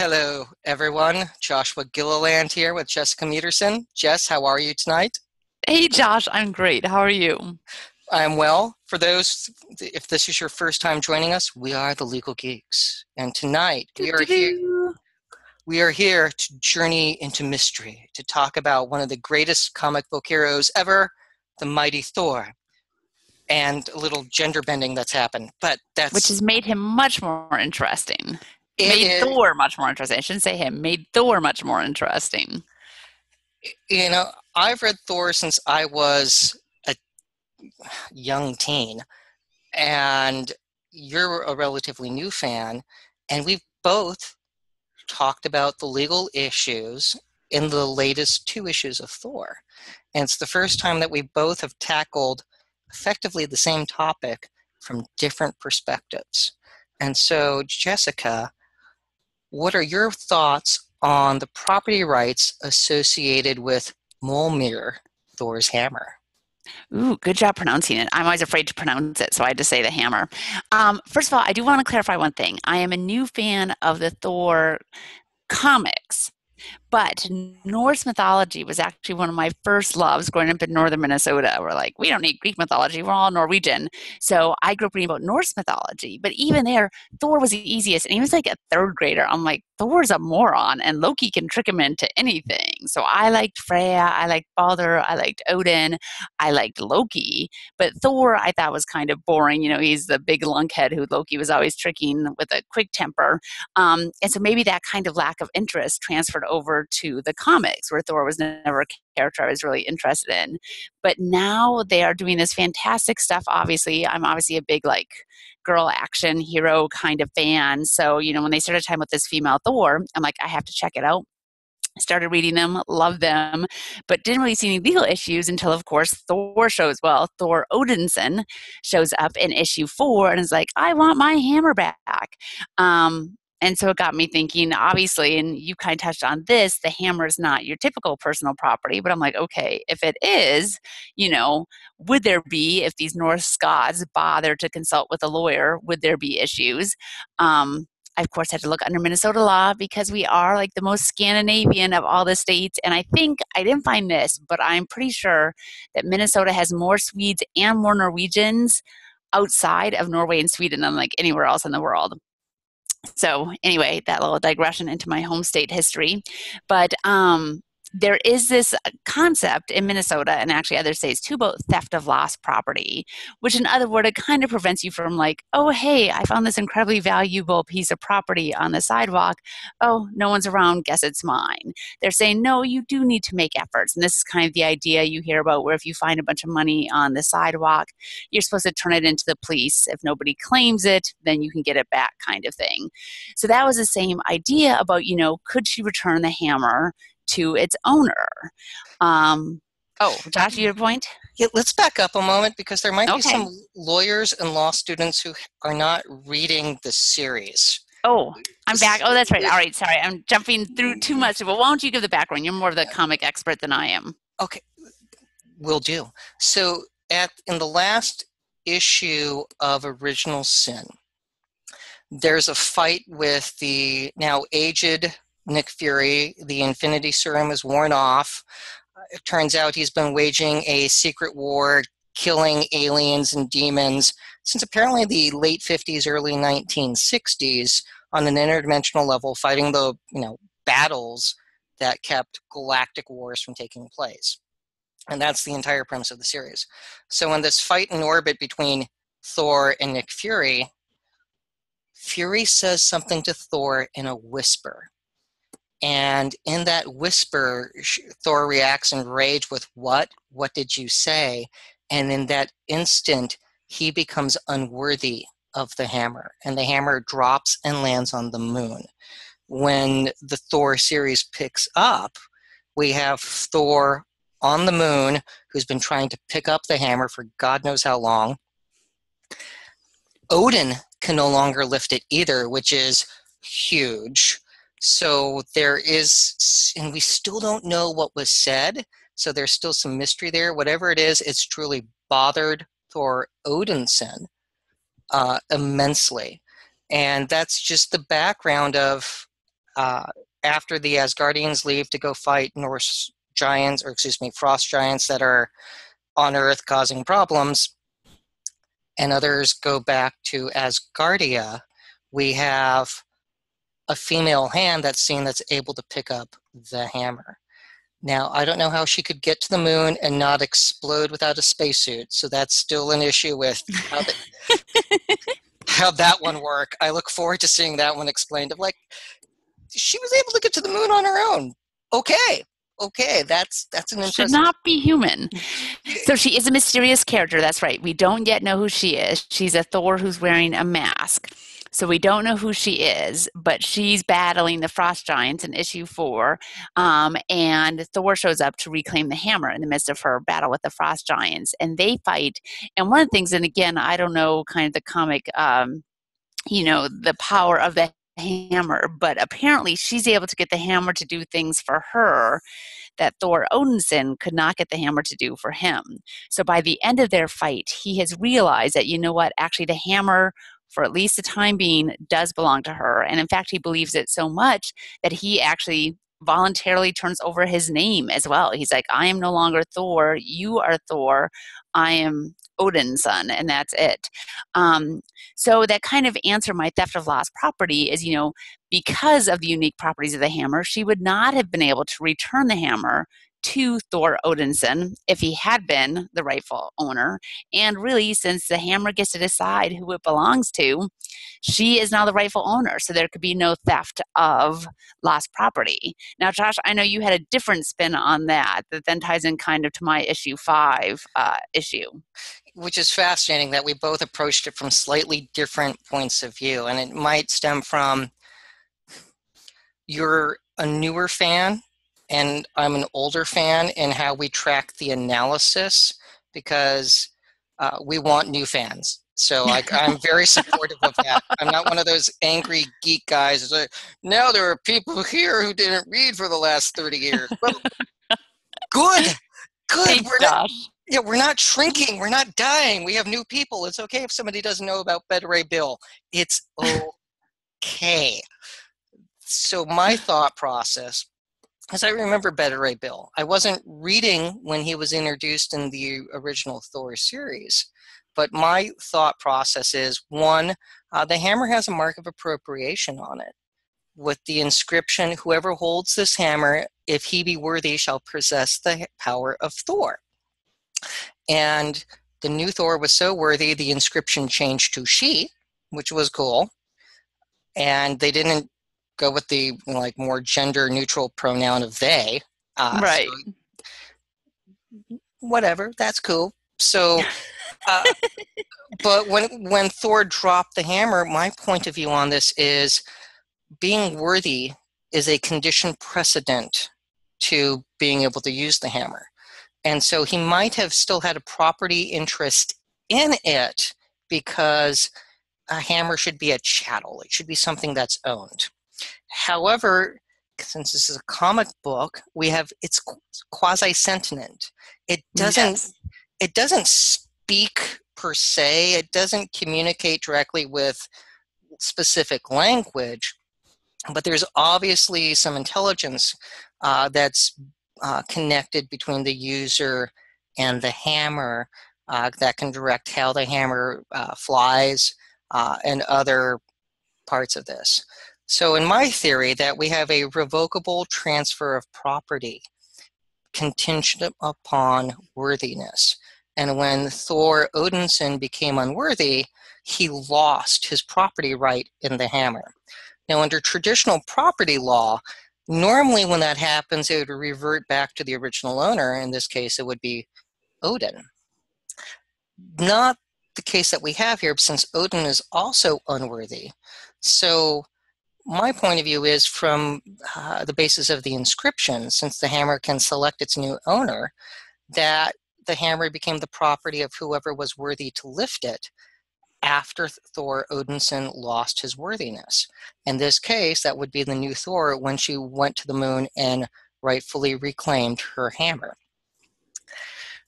Hello, everyone. Joshua Gilliland here with Jessica Meterson. Jess, how are you tonight? Hey Josh, I'm great. How are you? I'm well. For those, if this is your first time joining us, we are the Legal Geeks. And tonight Doo-doo-doo. we are here to journey into mystery, to talk about one of the greatest comic book heroes ever, the mighty Thor, and a little gender bending that's happened. But Which has made him much more interesting. it Made is, Thor much more interesting. I shouldn't say him. Made Thor much more interesting. I've read Thor since I was a young teen. And you're a relatively new fan, and we've both talked about the legal issues in the latest two issues of Thor. And it's the first time that we both have tackled effectively the same topic from different perspectives. And so, Jessica, what are your thoughts on the property rights associated with Mjolnir, Thor's hammer? Ooh, good job pronouncing it. I'm always afraid to pronounce it, so I had to say the hammer. First of all, I do want to clarify one thing. I am a new fan of the Thor comics. But Norse mythology was actually one of my first loves growing up in northern Minnesota. We're like, we don't need Greek mythology, we're all Norwegian. So I grew up reading about Norse mythology. But even there, Thor was the easiest. And he was like a third grader. I'm like, Thor's a moron, and Loki can trick him into anything. So I liked Freya, I liked Balder, I liked Odin, I liked Loki. But Thor, I thought was kind of boring. He's the big lunkhead who Loki was always tricking with a quick temper. And so maybe that kind of lack of interest transferred over to the comics, where Thor was never a character I was really interested in. But now they are doing this fantastic stuff. Obviously, I'm obviously a big girl action hero kind of fan. So, when they started talking about this female Thor, I'm like, I have to check it out. Started reading them, loved them, but didn't really see any legal issues until, of course, Thor Odinson shows up in issue 4 and is like, I want my hammer back. And so it got me thinking, obviously, and you kind of touched on this, the hammer is not your typical personal property, but I'm like, okay, if it is, would there be, if these Norse gods bother to consult with a lawyer, would there be issues? I, of course, had to look under Minnesota law because we are like the most Scandinavian of all the states. And I think, I didn't find this, but I'm pretty sure that Minnesota has more Swedes and more Norwegians outside of Norway and Sweden than like anywhere else in the world. So anyway, that little digression into my home state history. But there is this concept in Minnesota and actually other states too about theft of lost property, which in other words, it kind of prevents you from like, oh, hey, I found this incredibly valuable piece of property on the sidewalk. Oh, no one's around. Guess it's mine. They're saying, no, you do need to make efforts. And this is kind of the idea you hear about where if you find a bunch of money on the sidewalk, you're supposed to turn it into the police. If nobody claims it, then you can get it back kind of thing. So that was the same idea about, could she return the hammer to its owner? Josh, you have a point? Yeah, let's back up a moment because there might be Okay. some lawyers and law students who are not reading the series. Oh, I'm back. Oh, that's right. All right. Sorry. I'm jumping through too much. But why don't you give the background? You're more of the comic expert than I am. Okay, will do. So in the last issue of Original Sin, there's a fight with the now aged Nick Fury. The Infinity Serum is worn off. It turns out he's been waging a secret war, killing aliens and demons since apparently the late 50s, early 1960s on an interdimensional level, fighting the battles that kept galactic wars from taking place. And that's the entire premise of the series. So in this fight in orbit between Thor and Nick Fury, Fury says something to Thor in a whisper. And in that whisper, Thor reacts in rage with, what? What did you say? And in that instant, he becomes unworthy of the hammer. And the hammer drops and lands on the moon. When the Thor series picks up, we have Thor on the moon, who's been trying to pick up the hammer for God knows how long. Odin can no longer lift it either, which is huge. So there is, and we still don't know what was said, so there's still some mystery there. Whatever it is, it's truly bothered Thor Odinson immensely. And that's just the background of uh, after the Asgardians leave to go fight Norse giants, or excuse me, frost giants that are on Earth causing problems, and others go back to Asgardia, we have a female hand that's seen that's able to pick up the hammer. Now, I don't know how she could get to the moon and not explode without a spacesuit, so that's still an issue with how that one work. I look forward to seeing that one explained. Of like, she was able to get to the moon on her own. Okay, that's an impressive. Should not be human. So she is a mysterious character. That's right. We don't yet know who she is. She's a Thor who's wearing a mask. So we don't know who she is, but she's battling the frost giants in issue 4. And Thor shows up to reclaim the hammer in the midst of her battle with the frost giants. And they fight. And one of the things, and again, I don't know kind of the comic, the power of the hammer, but apparently she's able to get the hammer to do things for her that Thor Odinson could not get the hammer to do for him. So by the end of their fight, he has realized that, you know what, actually the hammer, for at least the time being, does belong to her. And in fact, he believes it so much that he actually voluntarily turns over his name as well. He's like, I am no longer Thor, you are Thor, I am Odin's son, and that's it. So that kind of answer my theft of lost property is, because of the unique properties of the hammer, she would not have been able to return the hammer to Thor Odinson if he had been the rightful owner. And really, since the hammer gets to decide who it belongs to, she is now the rightful owner. So there could be no theft of lost property. Now, Josh, I know you had a different spin on that then ties in kind of to my issue 5 issue. Which is fascinating that we both approached it from slightly different points of view. And it might stem from you're a newer fan and I'm an older fan in how we track the analysis, because we want new fans. So I'm very supportive of that. I'm not one of those angry geek guys who's like, now there are people here who didn't read for the last 30 years. Well, good. Thanks, We're not shrinking. We're not dying. We have new people. It's okay if somebody doesn't know about Beta Ray Bill. It's okay. So my thought process, as I remember Beta Ray Bill, I wasn't reading when he was introduced in the original Thor series. But my thought process is, one, the hammer has a mark of appropriation on it with the inscription, whoever holds this hammer, if he be worthy, shall possess the power of Thor. And the new Thor was so worthy, the inscription changed to she, which was cool. And they didn't go with the more gender neutral pronoun of they. Right. So, whatever, that's cool. So, but when Thor dropped the hammer, my point of view on this is being worthy is a condition precedent to being able to use the hammer. And so he might have still had a property interest in it, because a hammer should be a chattel. It should be something that's owned. However, since this is a comic book, it's quasi-sentient. It doesn't speak per se. It doesn't communicate directly with specific language, but there's obviously some intelligence that's connected between the user and the hammer that can direct how the hammer flies and other parts of this. So in my theory, that we have a revocable transfer of property contingent upon worthiness. And when Thor Odinson became unworthy, he lost his property right in the hammer. Now, under traditional property law, normally when that happens, it would revert back to the original owner. In this case, it would be Odin. Not the case that we have here, since Odin is also unworthy. So my point of view is, from the basis of the inscription, since the hammer can select its new owner, that the hammer became the property of whoever was worthy to lift it after Thor Odinson lost his worthiness. In this case, that would be the new Thor when she went to the moon and rightfully reclaimed her hammer,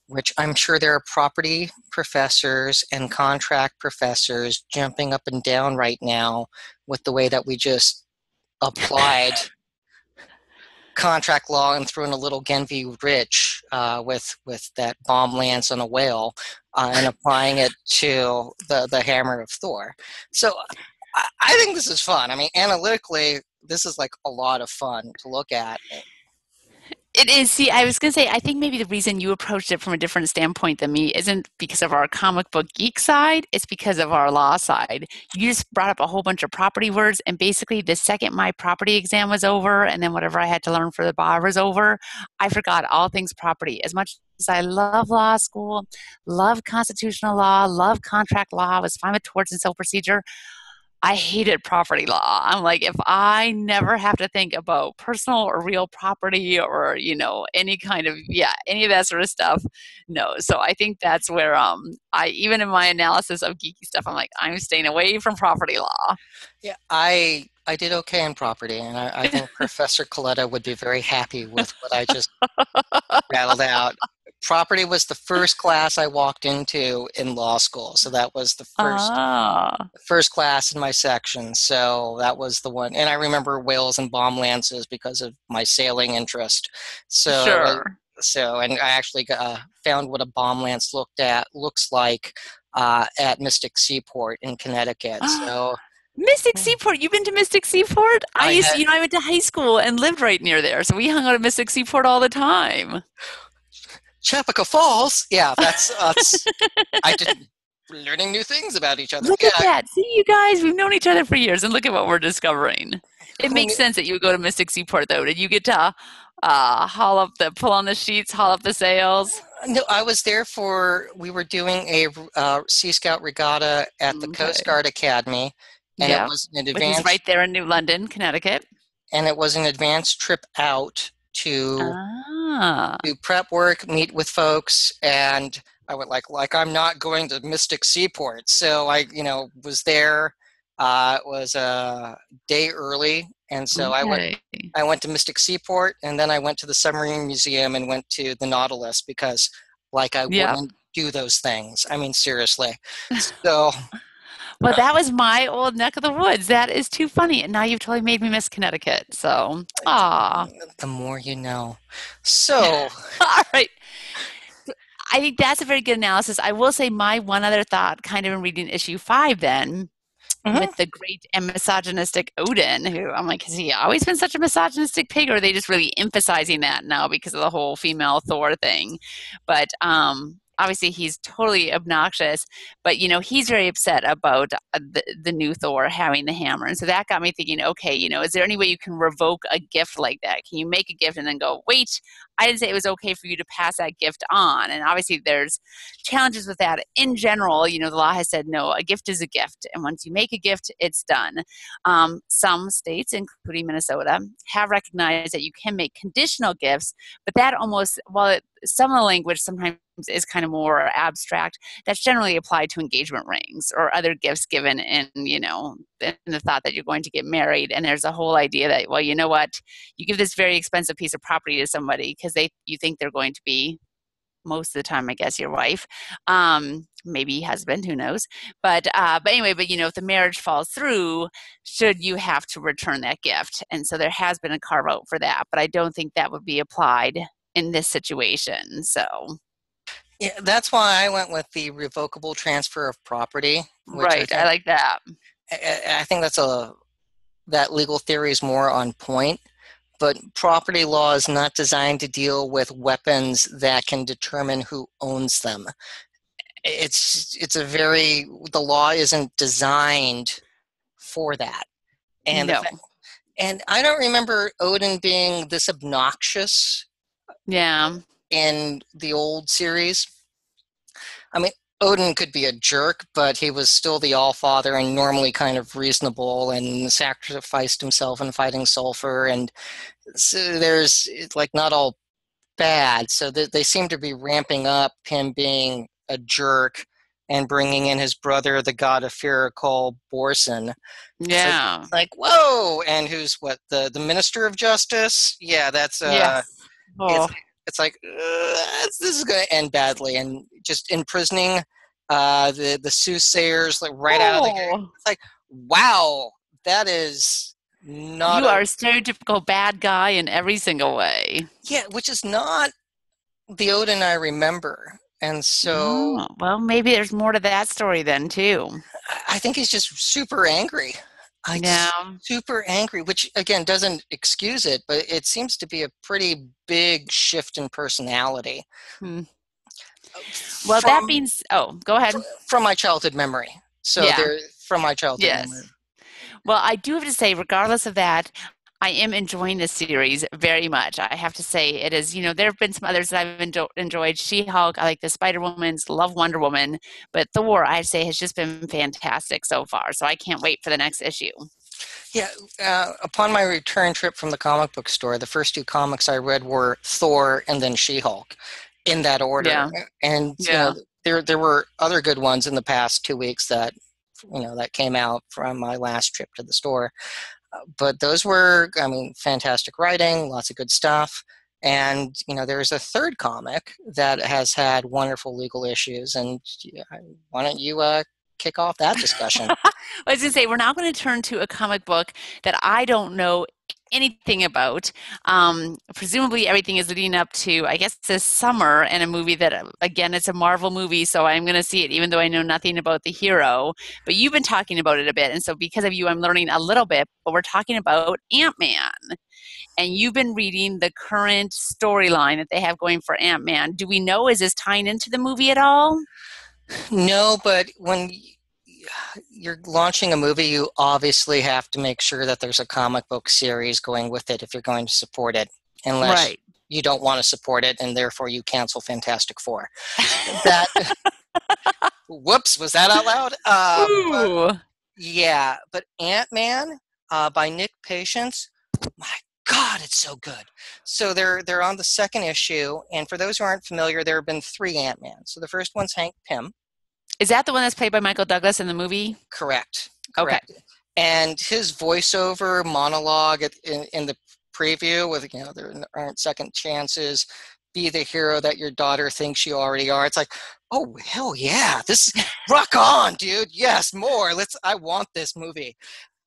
which I'm sure there are property professors and contract professors jumping up and down right now with the way that we just applied contract law and threw in a little Genvi Rich with that bomb lance on a whale and applying it to the hammer of Thor. So I think this is fun. I mean, analytically, this is like a lot of fun to look at. It is. See, I was going to say, I think maybe the reason you approached it from a different standpoint than me isn't because of our comic book geek side, it's because of our law side. You just brought up a whole bunch of property words, and basically, the second my property exam was over, and then whatever I had to learn for the bar was over, I forgot all things property. As much as I love law school, love constitutional law, love contract law, was fine with torts and civil procedure, I hated property law. I'm like, if I never have to think about personal or real property or, any kind of, any of that sort of stuff, no. So I think that's where I, even in my analysis of geeky stuff, I'm like, I'm staying away from property law. Yeah, I did okay in property, and I think Professor Coletta would be very happy with what I just rattled out. Property was the first class I walked into in law school, so that was the first class in my section. So that was the one, and I remember whales and bomb lances because of my sailing interest. Sure. And I actually found what a bomb lance looks like at Mystic Seaport in Connecticut. So. Mystic Seaport. You've been to Mystic Seaport? I went to high school and lived right near there, so we hung out at Mystic Seaport all the time. Chapaka Falls. Yeah, that's I did learning new things about each other. Look at that. See, you guys, we've known each other for years, and look at what we're discovering. It makes sense that you would go to Mystic Seaport, though. Did you get to pull on the sheets, haul up the sails? No, I was there we were doing a Sea Scout regatta at the Coast Guard Academy, and it was an advanced. Which is right there in New London, Connecticut. And it was an advanced trip out to do prep work, meet with folks, and I would like I'm not going to Mystic Seaport, so I was there. It was a day early, and so I went to Mystic Seaport, and then I went to the Submarine Museum and went to the Nautilus because I wouldn't do those things. I mean, seriously. So. Well, that was my old neck of the woods. That is too funny. And now you've totally made me miss Connecticut. So, the more you know. So. All right. I think that's a very good analysis. I will say my one other thought, kind of in reading issue 5 then, with the great and misogynistic Odin, who I'm like, has he always been such a misogynistic pig, or are they just really emphasizing that now because of the whole female Thor thing? But obviously he's totally obnoxious, but he's very upset about the new Thor having the hammer, and so that got me thinking, okay, is there any way you can revoke a gift like that? Can you make a gift and then go, wait, I didn't say it was okay for you to pass that gift on? And obviously there's challenges with that in general. The law has said no, a gift is a gift, and once you make a gift, it's done. Some states, including Minnesota, have recognized that you can make conditional gifts, but that almost, some of the language sometimes is kind of more abstract, that's generally applied to engagement rings or other gifts given in the thought that you're going to get married. And there's a whole idea that, well, you know what, you give this very expensive piece of property to somebody because you think they're going to be, most of the time, I guess, your wife, maybe husband, who knows. But anyway, if the marriage falls through, should you have to return that gift? And so there has been a carve out for that, but I don't think that would be applied in this situation. So. Yeah, that's why I went with the revocable transfer of property. Right, I like that. I think that legal theory is more on point, but property law is not designed to deal with weapons that can determine who owns them. The law isn't designed for that. And no. And I don't remember Odin being this obnoxious. Yeah. In the old series. I mean, Odin could be a jerk, but he was still the All-Father and normally kind of reasonable and sacrificed himself in fighting sulfur. And so there's not all bad. So they seem to be ramping up him being a jerk and bringing in his brother, the god of fear, called Borson. Yeah. So whoa! And who's the Minister of Justice? Yeah, that's yes. It's like this is going to end badly, and just imprisoning the soothsayers out of the gate. It's like, wow, that is not You a are a stereotypical bad guy in every single way. yeah, which is not the Odin I remember. And so Oh, well, maybe there's more to that story then too. I think he's just super angry. It's Yeah. super angry, which again doesn't excuse it, but it seems to be a pretty big shift in personality Hmm. Well, that from means, oh, go ahead. from my childhood memory. So Yeah. there, from my childhood memory. Yes. Well, I do have to say, regardless of that, I am enjoying this series very much. I have to say, it is, there have been some others that I've enjoyed. She-Hulk, I like the Spider-Woman's, love Wonder Woman, but Thor, I'd say, has just been fantastic so far. So I can't wait for the next issue. Yeah, upon my return trip from the comic book store, the first two comics I read were Thor and then She-Hulk, in that order. Yeah. And Yeah. there were other good ones in the past 2 weeks that that came out from my last trip to the store. But those were, I mean, fantastic writing, lots of good stuff. And there's a third comic that has had wonderful legal issues. And why don't you kick off that discussion? I was going to say, we're now going to turn to a comic book that I don't know anything about. Presumably, everything is leading up to, I guess, this summer, and a movie that, again, it's a Marvel movie, so I'm going to see it, even though I know nothing about the hero. But you've been talking about it a bit, and so because of you, I'm learning a little bit. But we're talking about AntMan, and you've been reading the current storyline that they have going for AntMan. Do we know, is this tying into the movie at all? No, but when you're launching a movie, you obviously have to make sure that there's a comic book series going with it if you're going to support it, unless Right. you don't want to support it and therefore you cancel Fantastic Four. That, whoops, was that out loud? But Ooh. yeah, but Ant-Man by Nick Patience, my God, it's so good. So they're on the second issue, and for those who aren't familiar, there have been three Ant-Man. So the first one's Hank Pym. Is that the one that's played by Michael Douglas in the movie? Correct. Okay. Correct. And his voiceover monologue in the preview with, there aren't second chances, be the hero that your daughter thinks you already are. It's like, oh, hell yeah. This, rock on, dude. Yes, more. I want this movie.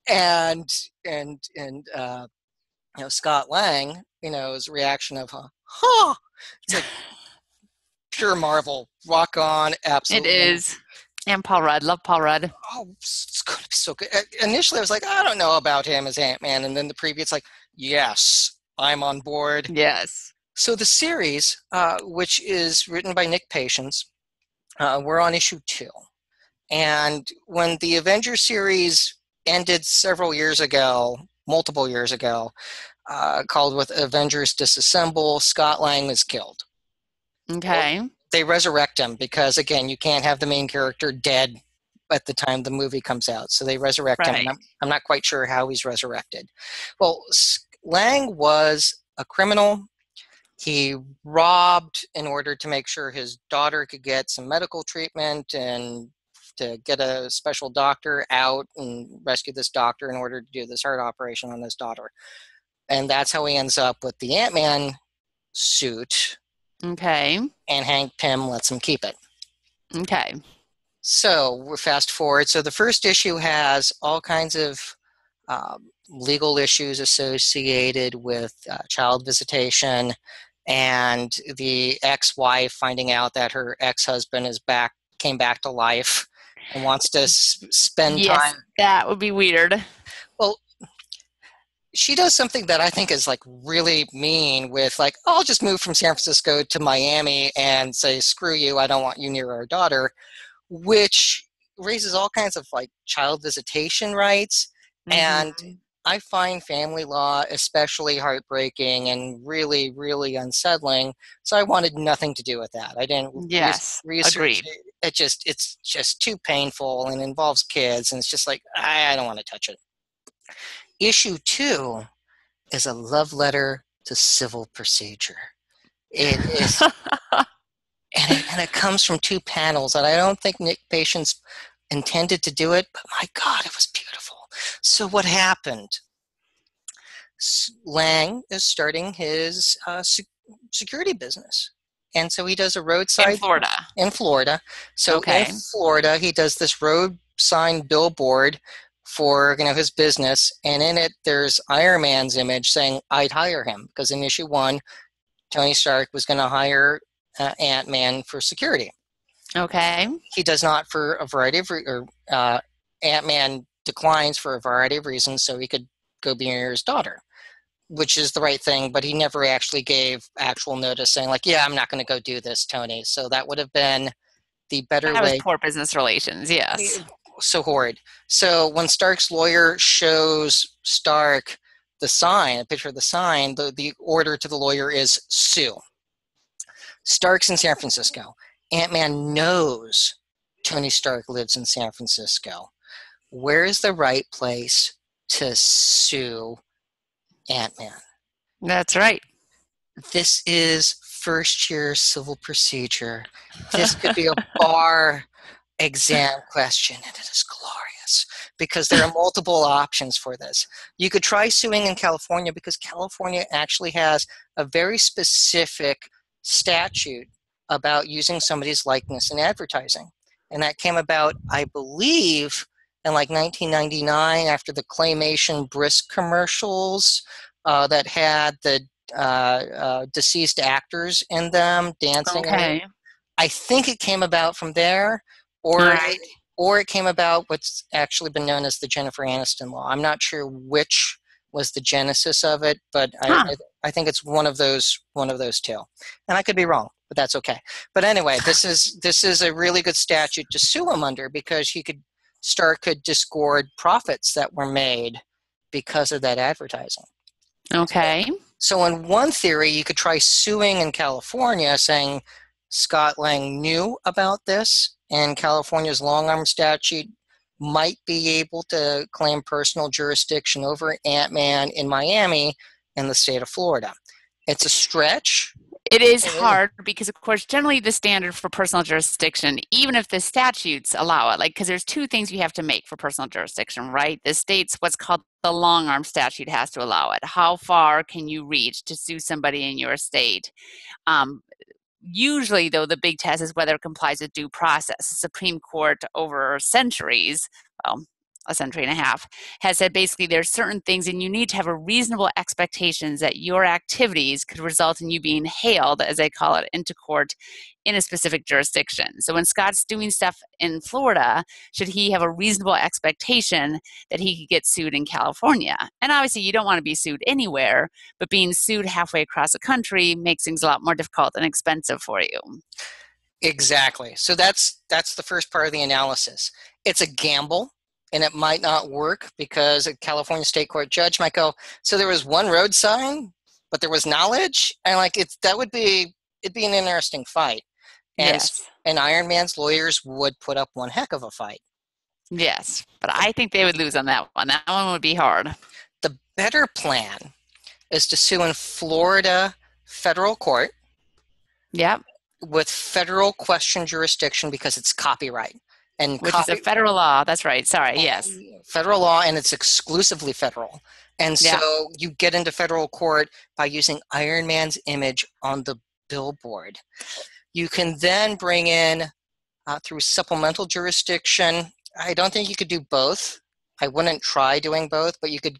And, Scott Lang, his reaction of, huh. It's like pure Marvel. Rock on. It Absolutely. is. And Paul Rudd. Love Paul Rudd. Oh, it's going to be so good. Initially, I was like, I don't know about him as Ant-Man. And then the preview, it's like, yes, I'm on board. Yes. So the series, which is written by Nick Patience, we're on issue 2. And when the Avengers series ended several years ago, multiple years ago, called with Avengers Disassemble, Scott Lang was killed. Okay. They resurrect him because, again, you can't have the main character dead at the time the movie comes out. So they resurrect him. Right. And I'm not quite sure how he's resurrected. Well, Lang was a criminal. He robbed in order to make sure his daughter could get some medical treatment and to get a special doctor out and rescue this doctor in order to do this heart operation on his daughter. And that's how he ends up with the Ant-Man suit. Okay. And Hank Pym lets him keep it. Okay. So we're fast forward. So the first issue has all kinds of legal issues associated with child visitation and the ex-wife finding out that her ex-husband came back to life and wants to spend Yes, time. that would be weird. Well, she does something that I think is like really mean with like, I'll just move from San Francisco to Miami and say, screw you, I don't want you near our daughter, which raises all kinds of like child visitation rights. And I find family law especially heartbreaking and really, really unsettling. So I wanted nothing to do with that. I didn't Yes, research agreed. it. It's just too painful and involves kids. And it's just like, I don't want to touch it. Issue 2 is a love letter to civil procedure. It is, and it comes from 2 panels, and I don't think Nick Patience intended to do it, but my God, it was beautiful. So what happened? Lang is starting his security business. And so he does a roadside In Florida. In Florida. So Okay. in Florida, he does this road sign billboard for his business, and in it there's Iron Man's image saying I'd hire him, because in issue 1 Tony Stark was going to hire Ant-Man for security. Okay. He does not for a variety of Ant-Man declines for a variety of reasons, so he could go be near his daughter, which is the right thing, but he never actually gave actual notice saying like, yeah, I'm not going to go do this, Tony. So that would have been the better That was way. poor business relations, yes. So horrid. So when Stark's lawyer shows Stark the sign, a picture of the sign, the order to the lawyer is sue. Stark's in San Francisco. Ant-Man knows Tony Stark lives in San Francisco. Where is the right place to sue Ant-Man? That's right. This is first-year civil procedure. This could be a bar exam question, and it is glorious because there are multiple options for this. You could try suing in California because California actually has a very specific statute about using somebody's likeness in advertising. And that came about, I believe, in like 1999 after the Claymation Brisk commercials that had the deceased actors in them dancing. Okay. I think it came about from there, or Right. or it came about what's actually been known as the Jennifer Aniston law. I'm not sure which was the genesis of it, but I think it's one of those two, and I could be wrong, but that's okay. But anyway, this is a really good statute to sue him under because Stark could disgorge profits that were made because of that advertising. Okay. So in one theory, you could try suing in California saying Scott Lang knew about this, and California's long-arm statute might be able to claim personal jurisdiction over Ant-Man in Miami in the state of Florida. It's a stretch. It is hard because, of course, generally the standard for personal jurisdiction, even if the statutes allow it, because there's two things you have to make for personal jurisdiction, right? The state's what's called the long arm statute has to allow it. How far can you reach to sue somebody in your state? Usually, though, the big test is whether it complies with due process. The Supreme Court, over centuries, well, a century and a half, has said basically there's certain things and you need to have a reasonable expectations that your activities could result in you being hailed, as they call it, into court in a specific jurisdiction. So when Scott's doing stuff in Florida, should he have a reasonable expectation that he could get sued in California? And obviously you don't want to be sued anywhere, but being sued halfway across the country makes things a lot more difficult and expensive for you. Exactly. So that's the first part of the analysis. It's a gamble, and it might not work because a California state court judge might go, so there was one road sign, but there was knowledge, and it'd be an interesting fight. And Yes. and Iron Man's lawyers would put up one heck of a fight. Yes, but I think they would lose on that one. That one would be hard. The better plan is to sue in Florida federal court. Yep. With federal question jurisdiction because it's copyright. Which is a federal law. That's right. Sorry. Yes. Federal law, and it's exclusively federal. And so you get into federal court by using Iron Man's image on the billboard. You can then bring in through supplemental jurisdiction. I don't think you could do both. I wouldn't try doing both, but you could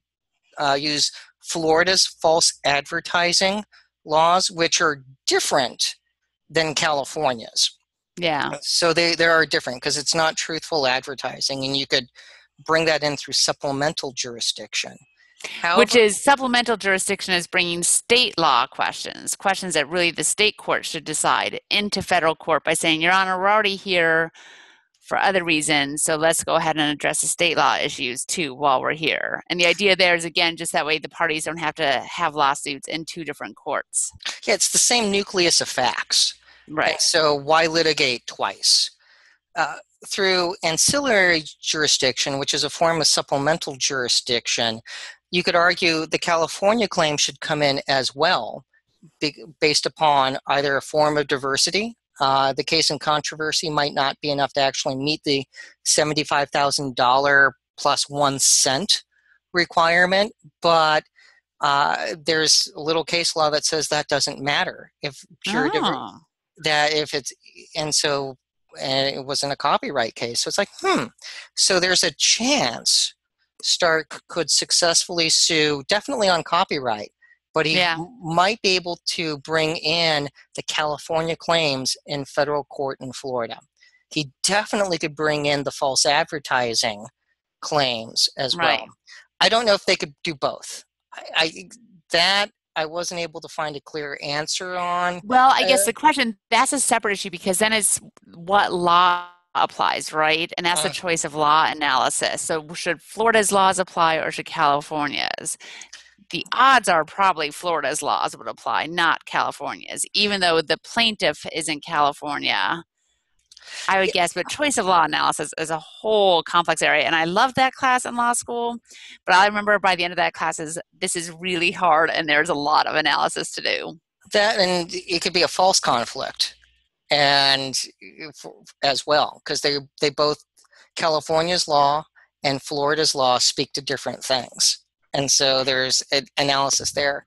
use Florida's false advertising laws, which are different than California's. Yeah. So they are different because it's not truthful advertising, and you could bring that in through supplemental jurisdiction. However, which is supplemental jurisdiction is bringing state law questions that really the state court should decide into federal court by saying, Your Honor, we're already here for other reasons, so let's go ahead and address the state law issues too while we're here. And the idea there is, again, just that way the parties don't have to have lawsuits in two different courts. Yeah, it's the same nucleus of facts. Right. And so why litigate twice? Through ancillary jurisdiction, which is a form of supplemental jurisdiction, you could argue the California claim should come in as well, based upon either a form of diversity. The case in controversy might not be enough to actually meet the $75,000 plus 1 cent requirement, but there's a little case law that says that doesn't matter if pure that if it's and it wasn't a copyright case. So it's like, so there's a chance Stark could successfully sue, definitely on copyright, but he Yeah. might be able to bring in the California claims in federal court in Florida. He definitely could bring in the false advertising claims as well. Right. I don't know if they could do both. That I wasn't able to find a clear answer on. Well, I guess the question, that's a separate issue because then it's what law applies, right? And that's the Uh, choice of law analysis. So should Florida's laws apply or should California's? The odds are probably Florida's laws would apply, not California's, even though the plaintiff is in California. I would guess, but choice of law analysis is a whole complex area. And I loved that class in law school, but I remember by the end of that class this is really hard and there's a lot of analysis to do. that and it could be a false conflict, and as well, because they both, California's law and Florida's law speak to different things, and so there's an analysis there.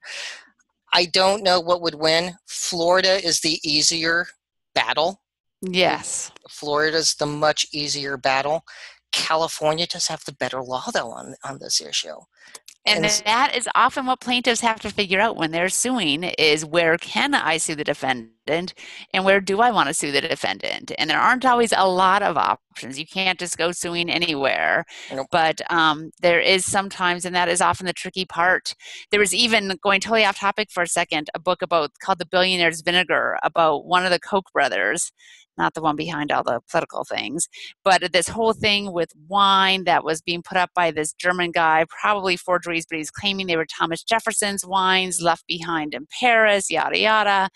I don't know what would win. Florida is the easier battle. Yes. Florida's the much easier battle. California does have the better law, though, on this issue. And that is often what plaintiffs have to figure out when they're suing is where can I sue the defendant and where do I want to sue the defendant? And there aren't always a lot of options. You can't just go suing anywhere. Nope. But there is sometimes, and that is often the tricky part. There was even, going totally off topic for a second, a book called The Billionaires Vinegar about one of the Koch brothers, not the one behind all the political things, but this whole thing with wine that was being put up by this German guy, probably forgeries, but he's claiming they were Thomas Jefferson's wines left behind in Paris, yada, yada.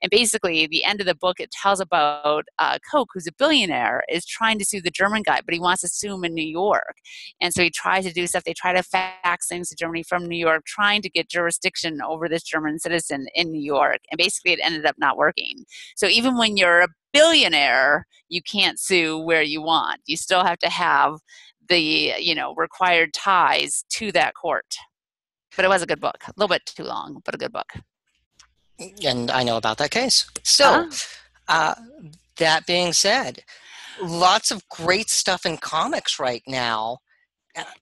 And basically, the end of the book, it tells about Koch, who's a billionaire, is trying to sue the German guy, but he wants to sue him in New York. And so he tries to do stuff. They try to fax things to Germany from New York, trying to get jurisdiction over this German citizen in New York. And basically, it ended up not working. So even when you're a billionaire, you can't sue where you want. You still have to have the required ties to that court. But it was a good book. A little bit too long, but a good book. And I know about that case. So, that being said, lots of great stuff in comics right now.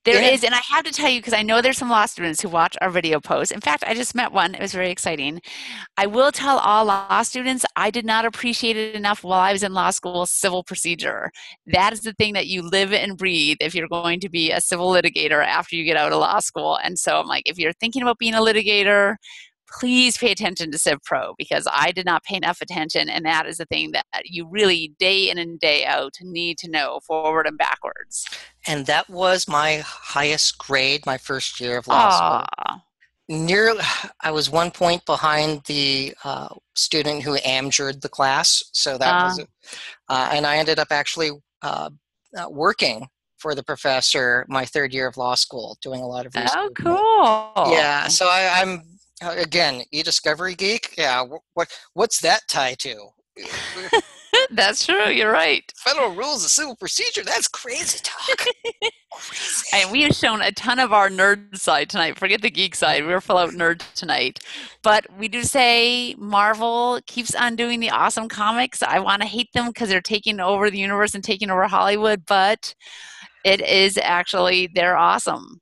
There is, and I have to tell you, because I know there's some law students who watch our video posts. In fact, I just met one. It was very exciting. I will tell all law students, I did not appreciate it enough while I was in law school, civil procedure. That is the thing that you live and breathe if you're going to be a civil litigator after you get out of law school. And so I'm like, if you're thinking about being a litigator, please pay attention to Civ Pro, because I did not pay enough attention, and that is the thing that you really day in and day out need to know forward and backwards. And that was my highest grade my first year of law school. I was 1 point behind the student who amajured the class, so that was it. And I ended up actually working for the professor my third year of law school, doing a lot of research. Oh, cool. Yeah, so I'm again, e-discovery geek. Yeah, what's that tie to? That's true. You're right. Federal rules of civil procedure. That's crazy talk. Crazy. And we have shown a ton of our nerd side tonight. Forget the geek side. We're full out nerd tonight. But we do say Marvel keeps on doing the awesome comics. I want to hate them because they're taking over the universe and taking over Hollywood, but it is actually, they're awesome.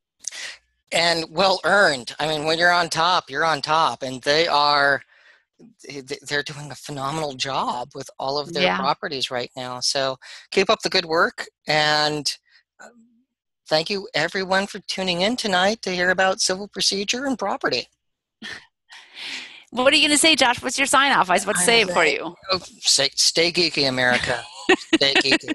And well earned. I mean, when you're on top, you're on top. And they're doing a phenomenal job with all of their properties right now. So keep up the good work. And thank you, everyone, for tuning in tonight to hear about civil procedure and property. What are you going to say, Josh? What's your sign off? I was about to say it for you. Stay geeky, America. Stay geeky.